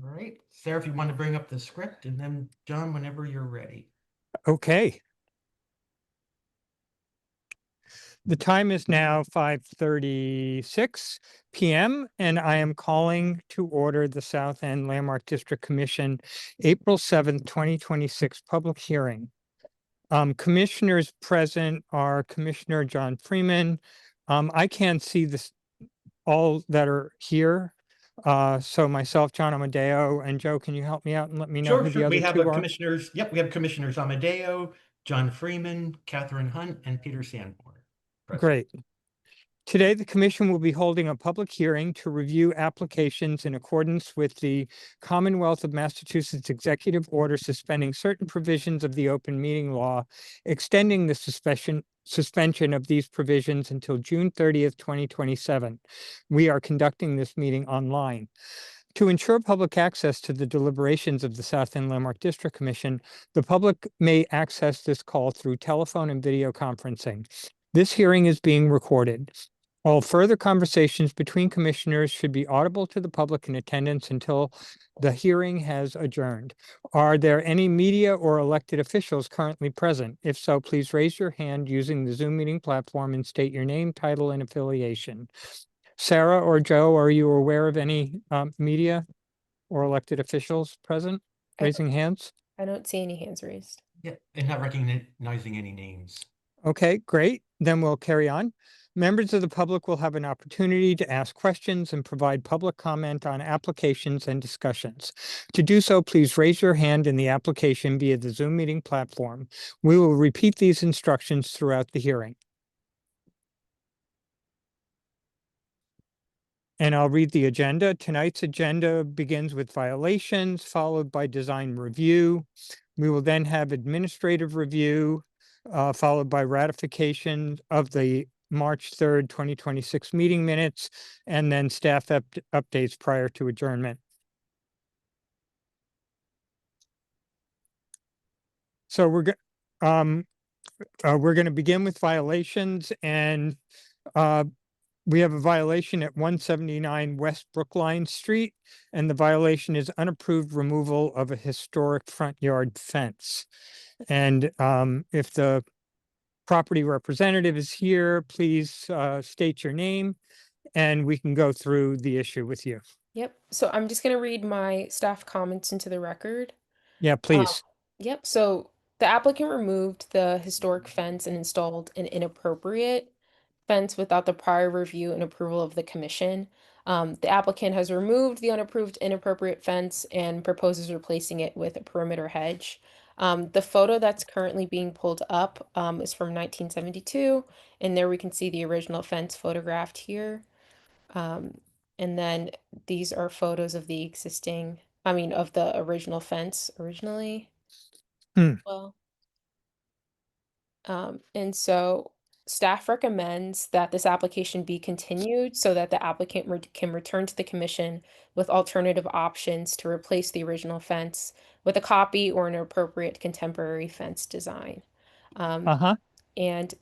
All right, Sarah, if you want to bring up the script, and then John, whenever you're ready. Okay. The time is now 5:36 p.m. and I am calling to order the South End Landmark District Commission April 7th, 2026 public hearing. Commissioners present are Commissioner John Freeman. I can't see this, all that are here. So myself, John Amadeo, and Joe, can you help me out and let me know Sure, who the sure. We other have two a are? commissioners. Yep, we have Commissioners Amadeo, John Freeman, Catherine Hunt, and Peter Sanborn present. Great. Today, the commission will be holding a public hearing to review applications in accordance with the Commonwealth of Massachusetts Executive Order suspending certain provisions of the open meeting law, extending the suspension of these provisions until June 30th, 2027. We are conducting this meeting online. To ensure public access to the deliberations of the South End Landmark District Commission, the public may access this call through telephone and video conferencing. This hearing is being recorded. All further conversations between commissioners should be audible to the public in attendance until the hearing has adjourned. Are there any media or elected officials currently present? If so, please raise your hand using the Zoom meeting platform and state your name, title, and affiliation. Sarah or Joe, are you aware of any media or elected officials present raising hands? I don't see any hands raised. Yep, and not recognizing any names. Okay, great. Then we'll carry on. Members of the public will have an opportunity to ask questions and provide public comment on applications and discussions. To do so, please raise your hand in the application via the Zoom meeting platform. We will repeat these instructions throughout the hearing. And I'll read the agenda. Tonight's agenda begins with violations, followed by design review. We will then have administrative review, followed by ratification of the March 3rd, 2026 meeting minutes, and then staff updates prior to adjournment. So we're going to begin with violations, and we have a violation at 179 West Brookline Street, and the violation is unapproved removal of a historic front yard fence. And if the property representative is here, please state your name and we can go through the issue with you. Yep. So I'm just going to read my staff comments into the record. Yeah, please. Yep. So the applicant removed the historic fence and installed an inappropriate fence without the prior review and approval of the commission. The applicant has removed the unapproved inappropriate fence and proposes replacing it with a perimeter hedge. The photo that's currently being pulled up is from 1972, and there we can see the original fence photographed here. And then these are photos of the of the original fence originally. Well, and so staff recommends that this application be continued so that the applicant can return to the commission with alternative options to replace the original fence with a copy or an appropriate contemporary fence design. And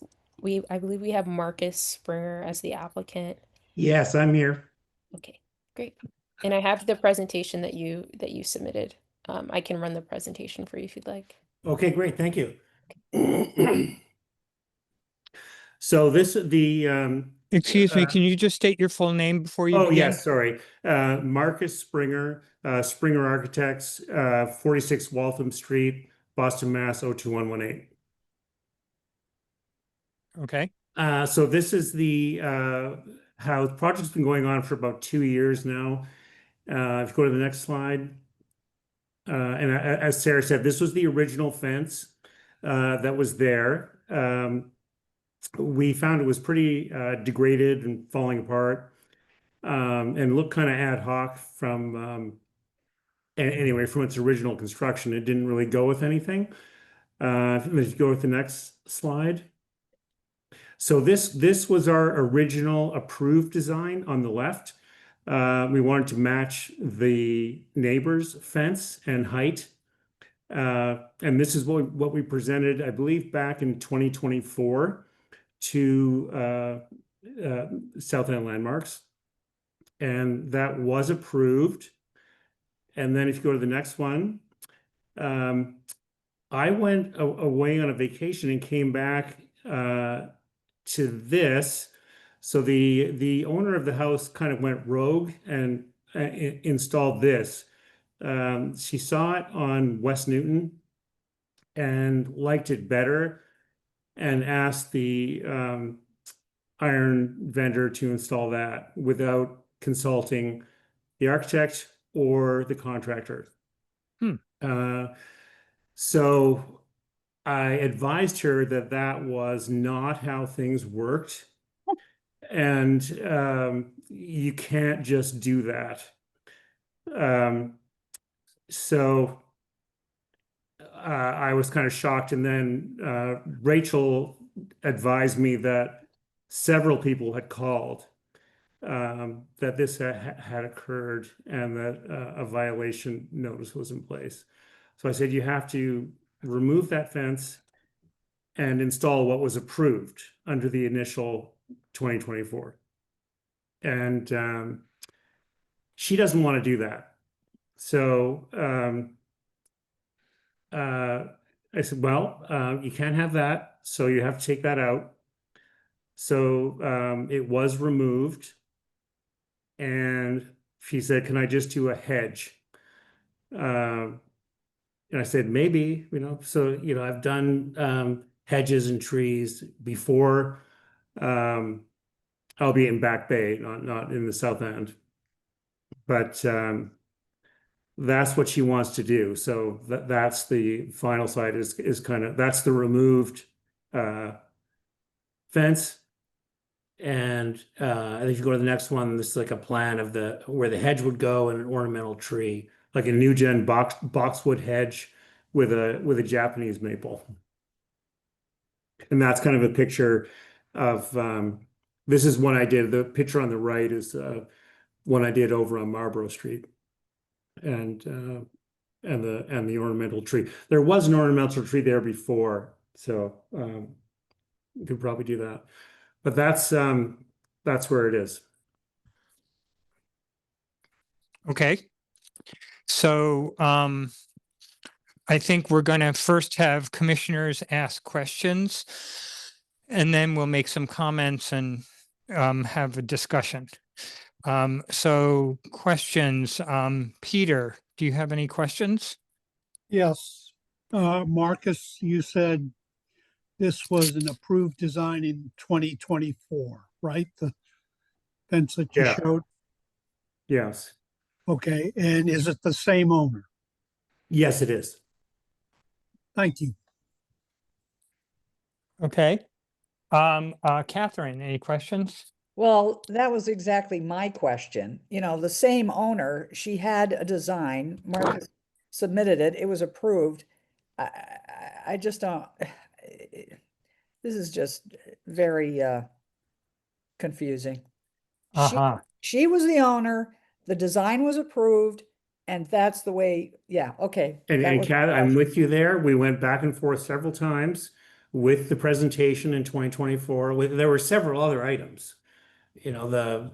I believe we have Marcus Springer as the applicant. Yes, I'm here. Okay, great. And I have the presentation that you submitted. I can run the presentation for you if you'd like. Okay, great. Thank you. So Excuse me, can you just state your full name before you begin? Yes, sorry. Marcus Springer, Springer Architects, 46 Waltham Street, Boston, Mass. 02118. Okay. So this is how the project's been going on for about 2 years now. If you go to the next slide. And as Sarah said, this was the original fence that was there. We found it was pretty degraded and falling apart, and looked kind of ad hoc from anyway from its original construction. It didn't really go with anything. Let's go with the next slide. So this was our original approved design on the left. We wanted to match the neighbor's fence and height. And this is what we presented, I believe, back in 2024 to South End Landmarks. And that was approved. And then if you go to the next one, I went away on a vacation and came back to this. So the owner of the house kind of went rogue and installed this. She saw it on West Newton and liked it better and asked the iron vendor to install that without consulting the architect or the contractor. So I advised her that that was not how things worked, and you can't just do that. So I was kind of shocked, and then Rachel advised me that several people had called that this had occurred and that a violation notice was in place. So I said, you have to remove that fence and install what was approved under the initial 2024. And she doesn't want to do that. So I said, well, you can't have that. So you have to take that out. So it was removed. And she said, can I just do a hedge? And I said, maybe, so, I've done hedges and trees before, albeit in Back Bay, not in the South End. But that's what she wants to do. So that's the final side is kind of, that's the removed fence. And if you go to the next one, this is like a plan of where the hedge would go and an ornamental tree, like a new gen boxwood hedge with a Japanese maple. And that's kind of a picture of this is one I did. The picture on the right is one I did over on Marlborough Street, and the ornamental tree. There was an ornamental tree there before, so you could probably do that. But that's where it is. Okay. So I think we're going to first have commissioners ask questions, and then we'll make some comments and have a discussion. So questions, Peter, do you have any questions? Yes. Marcus, you said this was an approved design in 2024, right? The fence that you Yeah. showed? Yes. Okay. And is it the same owner? Yes, it is. Thank you. Okay. Catherine, any questions? Well, that was exactly my question. The same owner, she had a design, Marcus submitted it, it was approved. I just don't, this is just very confusing. She was the owner, the design was approved, and that's the way, yeah, okay. And Kat, I'm with you there. We went back and forth several times with the presentation in 2024. There were several other items. The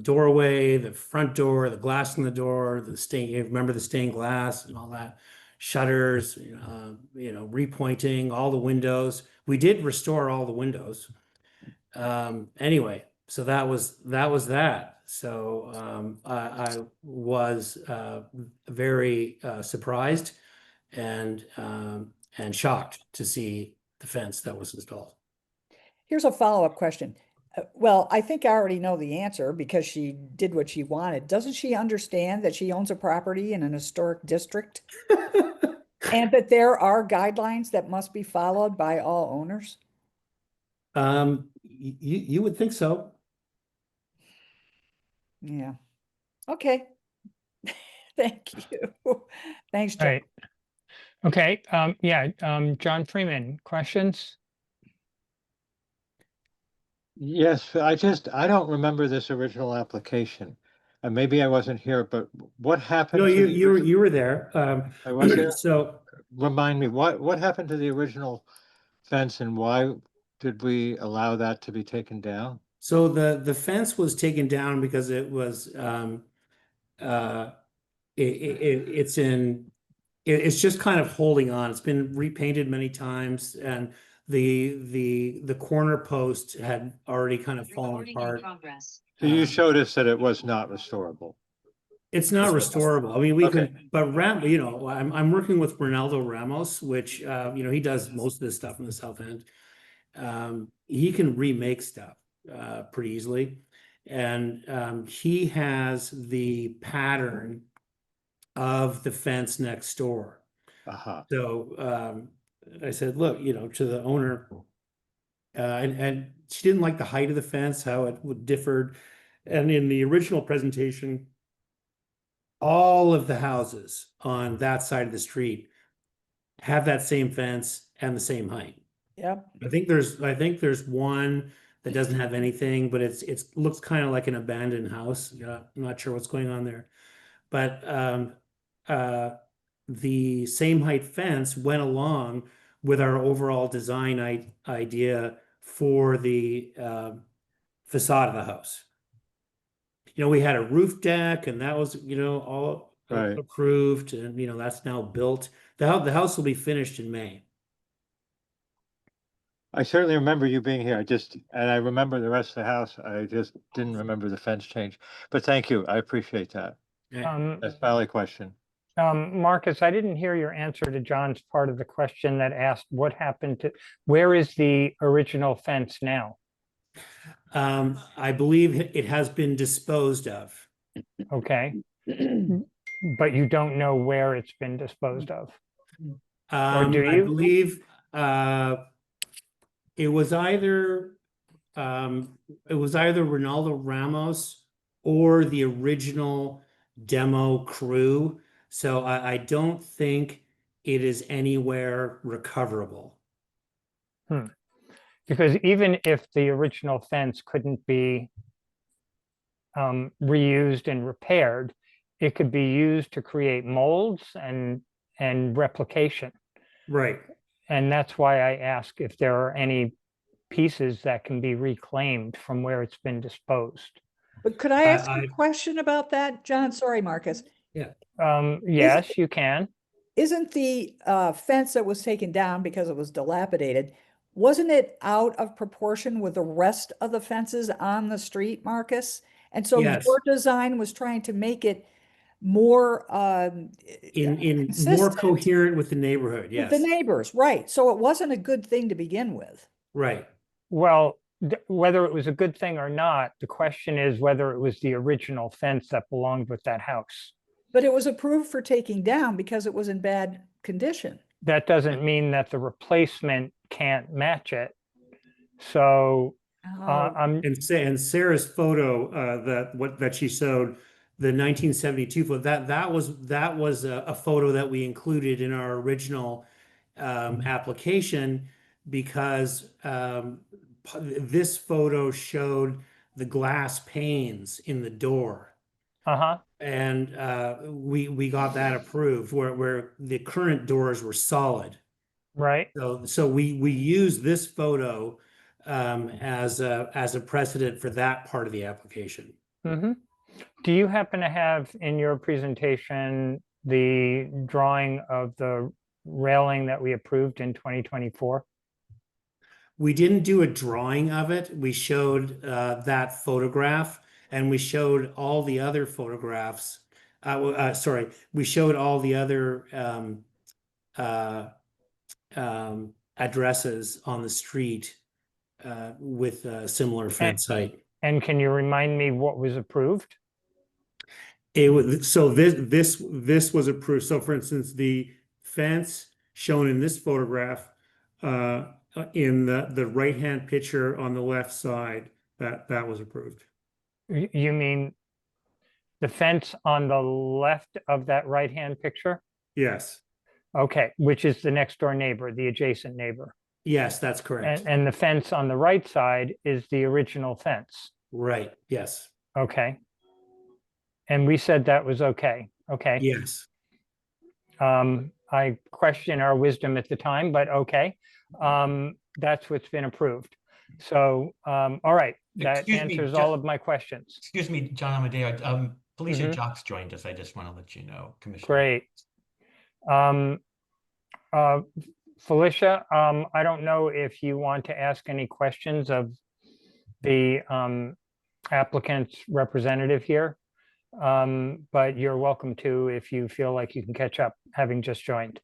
doorway, the front door, the glass in the door, remember the stained glass and all that, shutters, repointing all the windows. We did restore all the windows. Anyway, so that was that. So I was very surprised and shocked to see the fence that was installed. Here's a follow-up question. Well, I think I already know the answer because she did what she wanted. Doesn't she understand that she owns a property in an historic district? And that there are guidelines that must be followed by all owners? You would think so. Yeah. Okay. Thank you. Thanks, John. Right. Okay. John Freeman, questions? Yes, I don't remember this original application. Maybe I wasn't here, but what happened? No, to you were there. I was there. So Remind me, what happened to the original fence and why did we allow that to be taken down? So the fence was taken down because it was it's just kind of holding on. It's been repainted many times, and the corner post had already kind of fallen apart. So you showed us that it was not restorable. It's not restorable. I mean, we Okay. can, but I'm working with Ronaldo Ramos, which he does most of this stuff in the South End. He can remake stuff pretty easily, and he has the pattern of the fence next door. Uh-huh. So I said, look, to the owner, and she didn't like the height of the fence, how it would differ. And in the original presentation, all of the houses on that side of the street have that same fence and the same height. Yep. I think there's one that doesn't have anything, but it looks kind of like an abandoned house. Yeah, I'm not sure what's going on there. But the same height fence went along with our overall design idea for the facade of the house. We had a roof deck, and that was, all Right. approved, and that's now built. The house will be finished in May. I certainly remember you being here. And I remember the rest of the house. I just didn't remember the fence change. But thank you. I appreciate that. That's a valid question. Marcus, I didn't hear your answer to John's part of the question that asked what happened to, where is the original fence now? I believe it has been disposed of. Okay. But you don't know where it's been disposed of? Or do I you? believe it was either Ronaldo Ramos or the original demo crew. So I don't think it is anywhere recoverable. Because even if the original fence couldn't be reused and repaired, it could be used to create molds and replication. Right. And that's why I ask if there are any pieces that can be reclaimed from where it's been disposed. But could I ask a question about that, John? Sorry, Marcus. Yeah. Yes, you can. Isn't the fence that was taken down because it was dilapidated, wasn't it out of proportion with the rest of the fences on the street, Marcus? And so Yes. your design was trying to make it more in more consistent coherent with the neighborhood. with Yes. the neighbors, right? So it wasn't a good thing to begin with. Right. Well, whether it was a good thing or not, the question is whether it was the original fence that belonged with that house. But it was approved for taking down because it was in bad condition. That doesn't mean that the replacement can't match it. So I'm And Sarah's photo that she showed, the 1972 photo, that was a photo that we included in our original application, because this photo showed the glass panes in the door. And we got that approved where the current doors were solid. right. So we use this photo as a precedent for that part of the application. Do you happen to have in your presentation the drawing of the railing that we approved in 2024? We didn't do a drawing of it. We showed that photograph, and we showed all the other photographs. Sorry, we showed all the other addresses on the street with a similar fence height. And can you remind me what was approved? It was, so this was approved. So for instance, the fence shown in this photograph, in the right-hand picture on the left side, that was approved. You mean the fence on the left of that right-hand picture? Yes. Okay, which is the next door neighbor, the adjacent neighbor. Yes, that's correct. And the fence on the right side is the original fence. Right. Yes. Okay. And we said that was okay. Okay. Yes. I question our wisdom at the time, but okay. That's what's been approved. So, all right, that Excuse me, answers John- all of my questions. Excuse me, John Amadeo. Felicia Mhm. Jocks joined us. I just want to let you know, Commissioner. Great. Uh, Felicia, I don't know if you want to ask any questions of the applicant's representative here. But you're welcome to if you feel like you can catch up, having just joined.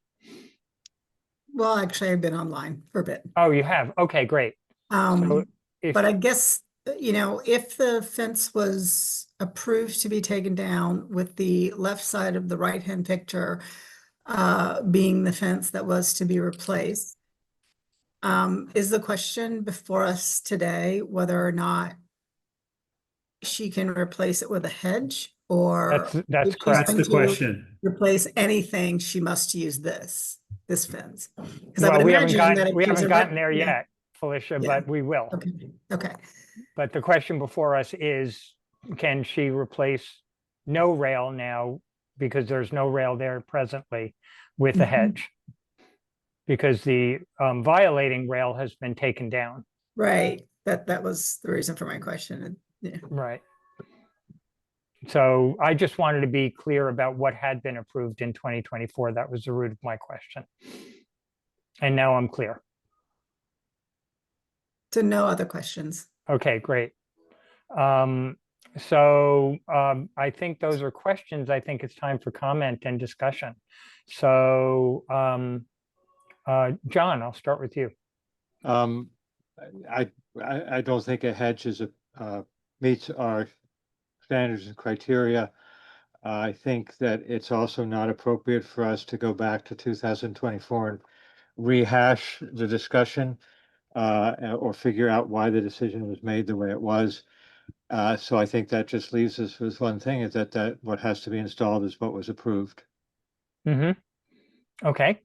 Well, actually, I've been online for a bit. Oh, you have? Okay, great. So if, But I guess, if the fence was approved to be taken down with the left side of the right-hand picture being the fence that was to be replaced, is the question before us today whether or not she can replace it with a hedge, or that's if she's correct. That's going the to question. replace anything, she must use this fence? Because I Well, would we haven't imagine that gotten, if we she's haven't a gotten there yeah. yet, Felicia, Yeah. but we will. Okay, okay. But the question before us is, can she replace no rail now, because there's no rail there presently, with a Mhm. hedge? Because the violating rail has been taken down. Right, that was the reason for my question. Yeah. Right. So I just wanted to be clear about what had been approved in 2024. That was the root of my question. And now I'm clear. So no other questions. Okay, great. I think those are questions. I think it's time for comment and discussion. So John, I'll start with you. I don't think a hedge meets our standards and criteria. I think that it's also not appropriate for us to go back to 2024 and rehash the discussion or figure out why the decision was made the way it was. So I think that just leaves us with one thing, is that what has to be installed is what was approved. Okay,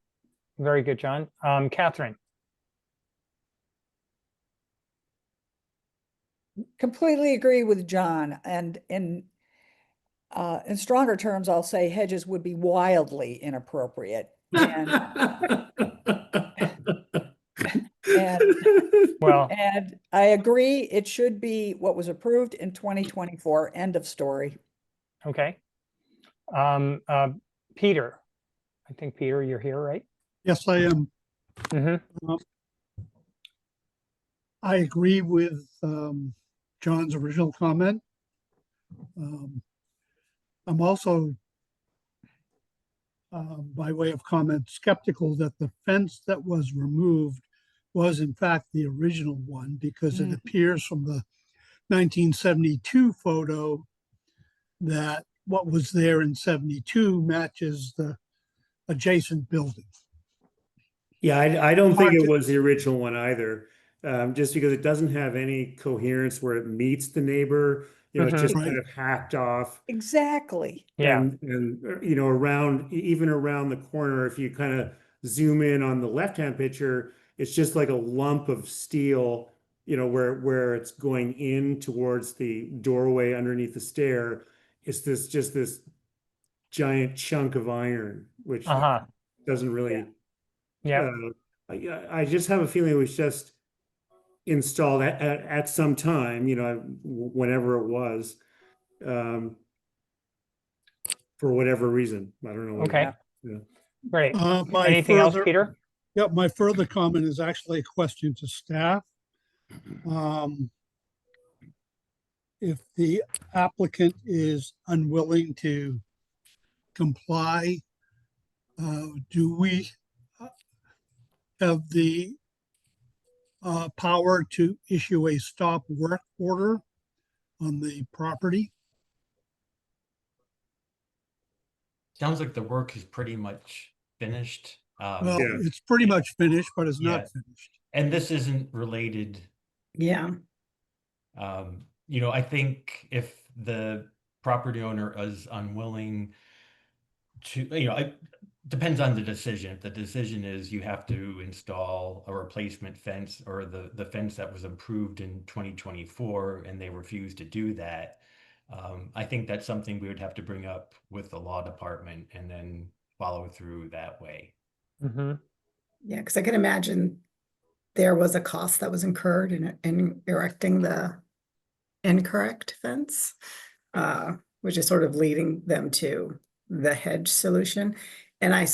very good, John. Catherine. Completely agree with John, and in stronger terms, I'll say hedges would be wildly inappropriate. And Well, and I agree, it should be what was approved in 2024, end of story. okay. Peter, I think, Peter, you're here, right? Yes, I am. Mm-hmm. I agree with John's original comment. I'm also, by way of comment, skeptical that the fence that was removed was in fact the original one, because it appears from the 1972 photo that what was there in 72 matches the adjacent building. Yeah, I don't think it was the original one either, just because it doesn't have any coherence where it meets the neighbor. It's just kind of hacked off. Exactly. Yeah. And even around the corner, if you kind of zoom in on the left-hand picture, it's just like a lump of steel, where it's going in towards the doorway underneath the stair. It's just this giant chunk of iron, which doesn't really. Yeah. I just have a feeling it was just installed at some time, whenever it was, for whatever reason. I don't know. Okay. Yeah. Great. Anything else, Peter? Yep, my further comment is actually a question to staff. If the applicant is unwilling to comply, do we have the power to issue a stop work order on the property? Sounds like the work is pretty much finished. Well, Yeah. it's pretty much finished, but it's not finished. And this isn't related. Yeah. I think if the property owner is unwilling to, it depends on the decision. If the decision is you have to install a replacement fence, or the fence that was approved in 2024 and they refuse to do that, I think that's something we would have to bring up with the law department and then follow through that way. Yeah, because I can imagine there was a cost that was incurred in erecting the incorrect fence. which is sort of leading them to the hedge solution. And I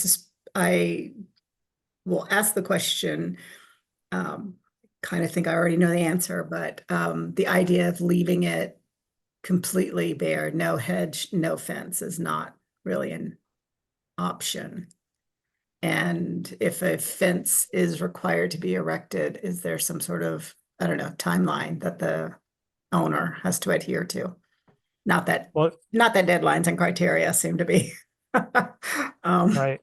will ask the question, kind of think I already know the answer, but the idea of leaving it completely bare, no hedge, no fence, is not really an option. And if a fence is required to be erected, is there some sort of, I don't know, timeline that the owner has to adhere to? Not that deadlines and criteria seem to be. Right.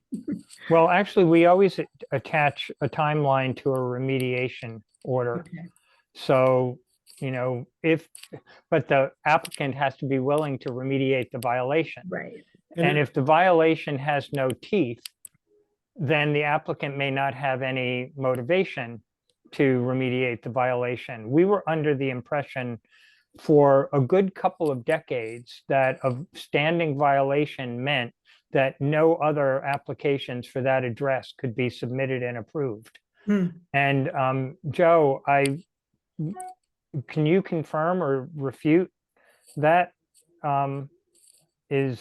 Well, actually, we always attach a timeline to a remediation order. Okay. So, but the applicant has to be willing to remediate the violation. Right. And if the violation has no teeth, then the applicant may not have any motivation to remediate the violation. We were under the impression for a good couple of decades that a standing violation meant that no other applications for that address could be submitted and approved. And Joe, can you confirm or refute that? Is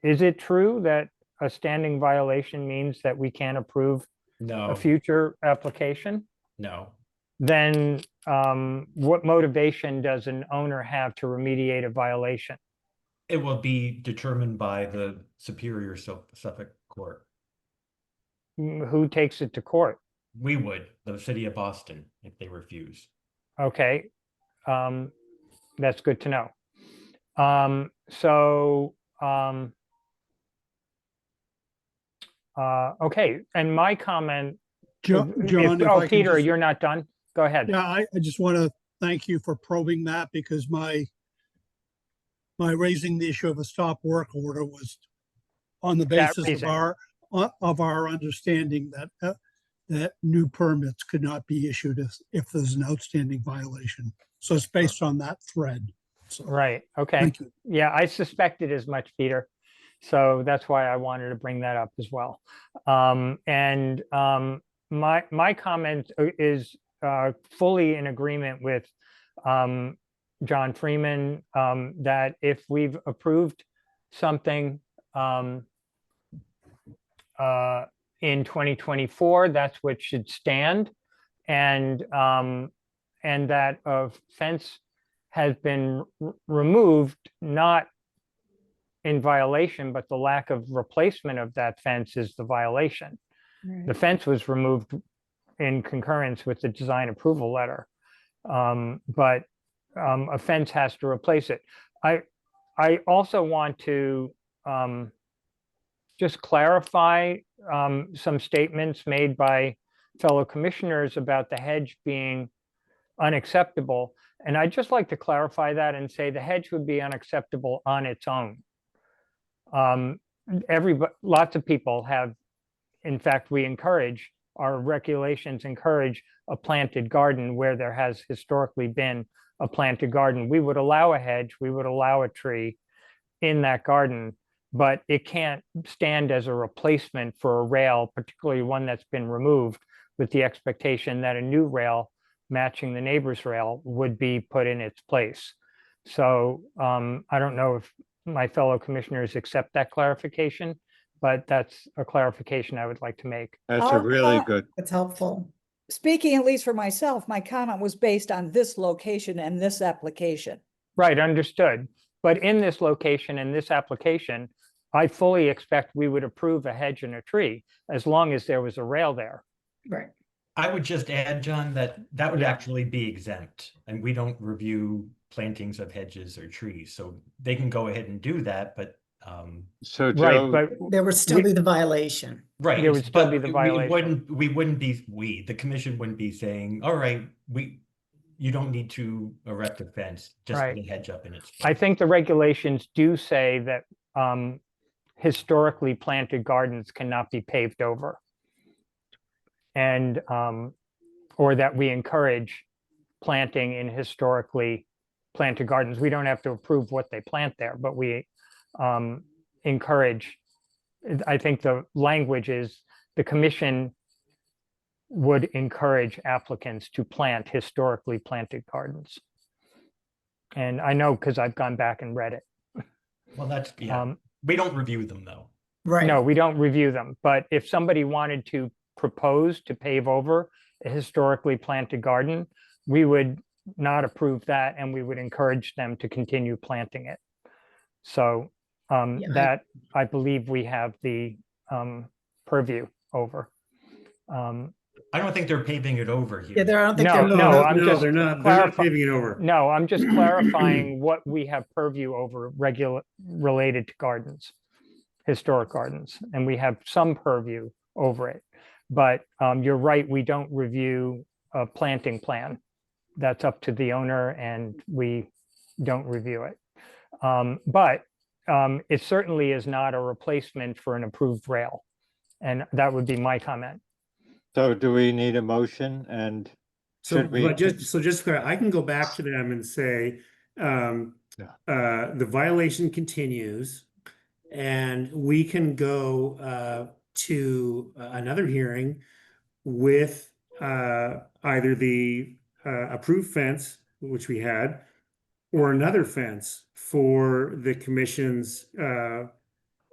it true that a standing violation means that we can't approve No, a future application? no. Then what motivation does an owner have to remediate a violation? It will be determined by the Superior Suffolk Court. Who takes it to court? We would, the city of Boston, if they refuse. Okay, that's good to know. Okay, and my comment. John, if I can Peter, just- you're not done? Go ahead. Yeah, I just want to thank you for probing that, because my raising the issue of a stop work order was on the That basis reason. of our understanding that that new permits could not be issued if there's an outstanding violation. So it's based on that thread. So, Right, okay. thank you. Yeah, I suspected as much, Peter. So that's why I wanted to bring that up as well. My comment is fully in agreement with John Freeman, that if we've approved something in 2024, that's what should stand. And that a fence has been removed, not in violation, but the lack of replacement of that fence is the violation. The fence was removed in concurrence with the design approval letter, but a fence has to replace it. I also want to just clarify some statements made by fellow commissioners about the hedge being unacceptable. And I'd just like to clarify that and say the hedge would be unacceptable on its own. Lots of people have, in fact, our regulations encourage a planted garden where there has historically been a planted garden. We would allow a hedge, we would allow a tree in that garden, but it can't stand as a replacement for a rail, particularly one that's been removed, with the expectation that a new rail matching the neighbor's rail would be put in its place. So I don't know if my fellow commissioners accept that clarification, but that's a clarification I would like to make. That's a really good. It's helpful. Speaking at least for myself, my comment was based on this location and this application. Right, understood. But in this location, in this application, I fully expect we would approve a hedge and a tree as long as there was a rail there. Right. I would just add, John, that would actually be exempt, and we don't review plantings of hedges or trees, so they can go ahead and do that, but So Right, Joe, but There would still be the violation. right, There would still but be the violation. the commission wouldn't be saying, all right, you don't need to erect a fence, just put Right. a hedge up in its I place. think the regulations do say that historically planted gardens cannot be paved over. And, or that we encourage planting in historically planted gardens. We don't have to approve what they plant there, but we encourage, I think the language is the commission would encourage applicants to plant historically planted gardens. And I know because I've gone back and read it. Well, that's, yeah, Um, we don't review them though. Right. No, we don't review them, but if somebody wanted to propose to pave over a historically planted garden, we would not approve that and we would encourage them to continue planting it. So Yeah, that I believe we have the purview over. I don't think they're paving it over Yeah, here. there, I don't think No, there. no, I'm no, just they're not clarify- paving it over. No, I'm just clarifying what we have purview over related to gardens, historic gardens, and we have some purview over it. But you're right, we don't review a planting plan. That's up to the owner and we don't review it. But it certainly is not a replacement for an approved rail. And that would be my comment. So do we need a motion and So, should we? but just clear, I can go back to them and say, the violation continues, and we can go to another hearing with either the approved fence, which we had, or another fence for the commission's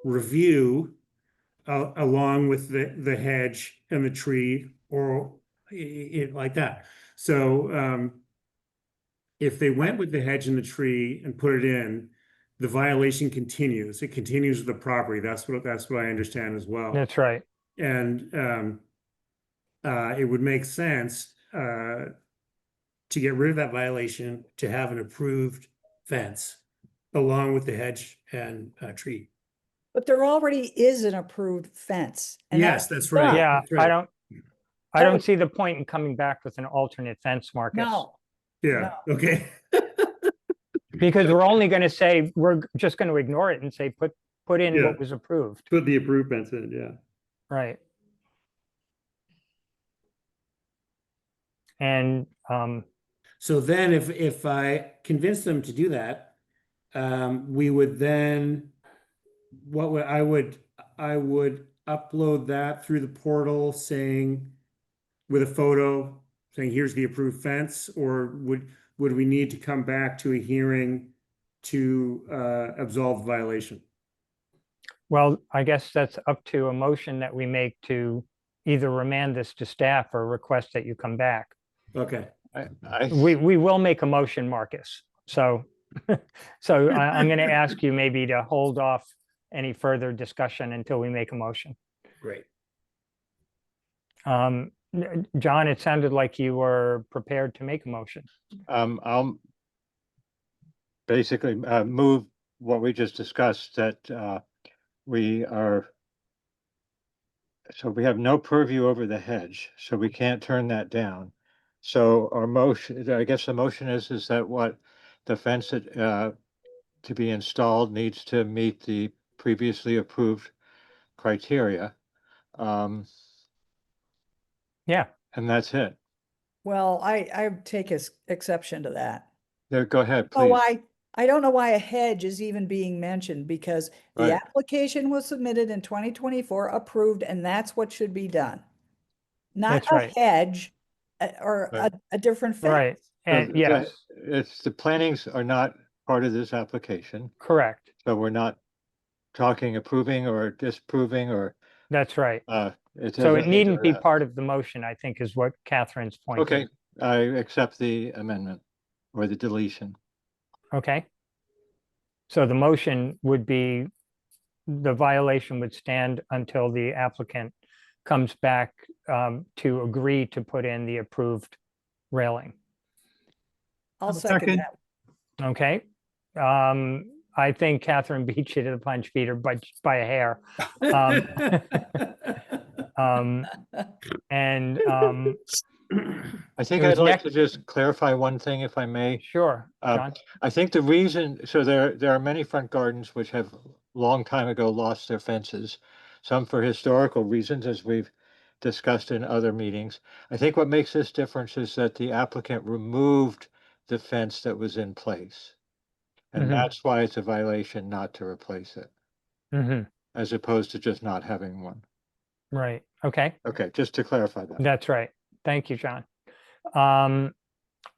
review, along with the hedge and the tree, or like that. So if they went with the hedge and the tree and put it in, the violation continues. It continues with the property. That's what I understand as well. That's right. And it would make sense to get rid of that violation, to have an approved fence along with the hedge and tree. But there already is an approved fence. and Yes, that's right. Yeah, That's right. I don't see the point in coming back with an alternate fence, Marcus. No, Yeah, okay. Because we're only going to say, we're just going to ignore it and say, put in Yeah. what was approved. Put the approved fence in, yeah. Right. And So then if I convince them to do that, we would then, I would upload that through the portal saying, with a photo saying, here's the approved fence, or would we need to come back to a hearing to absolve the violation? well, I guess that's up to a motion that we make to either remand this to staff or request that you come back. Okay. We will make a motion, Marcus. So, I'm going to ask you maybe to hold off any further discussion until we make a motion. Great. John, it sounded like you were prepared to make a motion. I'll basically move what we just discussed, that we have no purview over the hedge, so we can't turn that down. So our motion, I guess the motion is that what the fence that to be installed needs to meet the previously approved criteria. Yeah. And that's it. well, I take exception to that. There, go ahead, Oh, please. I don't know why a hedge is even being mentioned, because the Right. application was submitted in 2024, approved, and that's what should be done. Not That's a right. hedge or Right. a different Right. fence. And The- yes, It's the plantings are not part of this application, correct. so we're not talking approving or disproving or That's right. it So has it nothing to needn't do be with that. part of the motion, I think, is what Catherine's point is. Okay, I accept the amendment or the deletion. Okay. So the motion would be, the violation would stand until the applicant comes back to agree to put in the approved railing. I'll Second. second that. Okay. I think Catherine beat you to the punch, Peter, but by a hair. And I think It was I'd like next- to just clarify one thing, if I may. sure, John. I think the reason, so there are many front gardens which have long time ago lost their fences, some for historical reasons, as we've discussed in other meetings. I think what makes this difference is that the applicant removed the fence that was in place. And Mhm. that's why it's a violation not to replace it, Mhm. as opposed to just not having one. Right. Okay. Okay, just to clarify that. That's right. Thank you, John.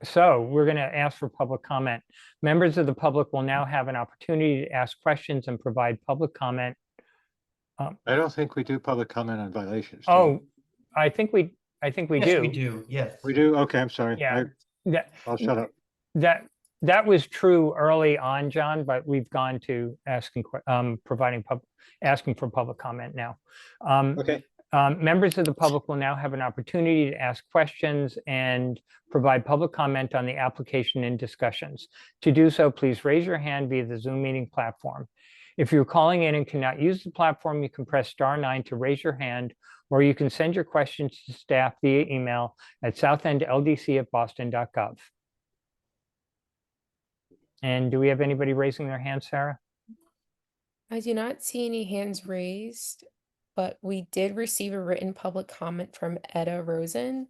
So we're going to ask for public comment. Members of the public will now have an opportunity to ask questions and provide public comment. I don't think we do public comment on violations. do we? Oh, I think we Yes, do. we do. Yes. We do? Okay, I'm sorry. Yeah. That, I'll shut up. that was true early on, John, but we've gone to asking for public comment now. Okay. Members of the public will now have an opportunity to ask questions and provide public comment on the application and discussions. To do so, please raise your hand via the Zoom meeting platform. If you're calling in and cannot use the platform, you can press *9 to raise your hand, or you can send your questions to staff via email at southendldc@boston.gov. And do we have anybody raising their hand, Sarah? I do not see any hands raised, but we did receive a written public comment from Etta Rosen,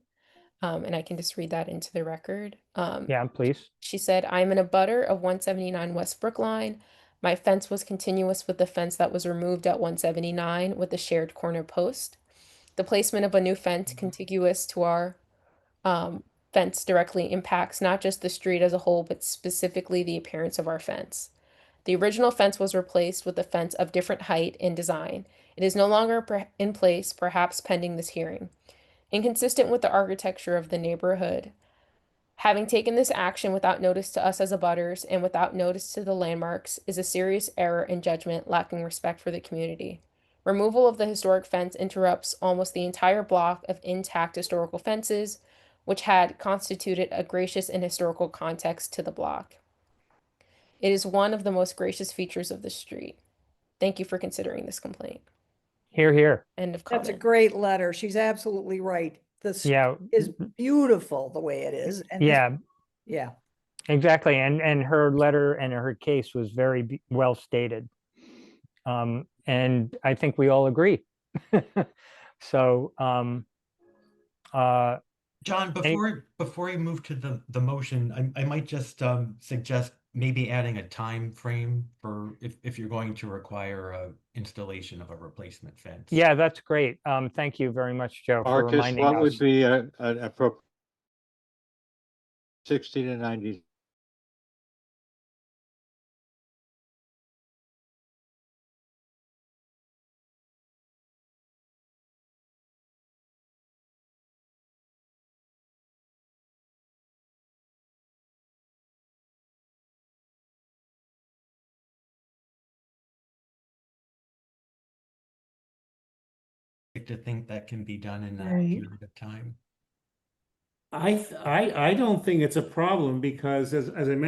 and I can just read that into the record. Yeah, please. She said, I'm an abutter of 179 West Brookline. My fence was continuous with the fence that was removed at 179 with the shared corner post. The placement of a new fence contiguous to our fence directly impacts not just the street as a whole, but specifically the appearance of our fence. The original fence was replaced with a fence of different height and design. It is no longer in place, perhaps pending this hearing. Inconsistent with the architecture of the neighborhood, having taken this action without notice to us as abutters and without notice to the landmarks is a serious error in judgment, lacking respect for the community. Removal of the historic fence interrupts almost the entire block of intact historical fences, which had constituted a gracious and historical context to the block. It is one of the most gracious features of the street. Thank you for considering this complaint. Hear, hear. End of comment. That's a great letter. She's absolutely right. This Yeah. is beautiful the way it is. And Yeah, yeah. exactly. And her letter and her case was very well stated. And I think we all agree. So, John, before you move to the motion, I might just suggest maybe adding a time frame for if you're going to require a installation of a replacement fence. yeah, that's great. Thank you very much, Joe, for Marcus, reminding what us. would be an appropriate 60 to 90? To think that can be done in that Right. period of time. I don't think it's a problem because as I mentioned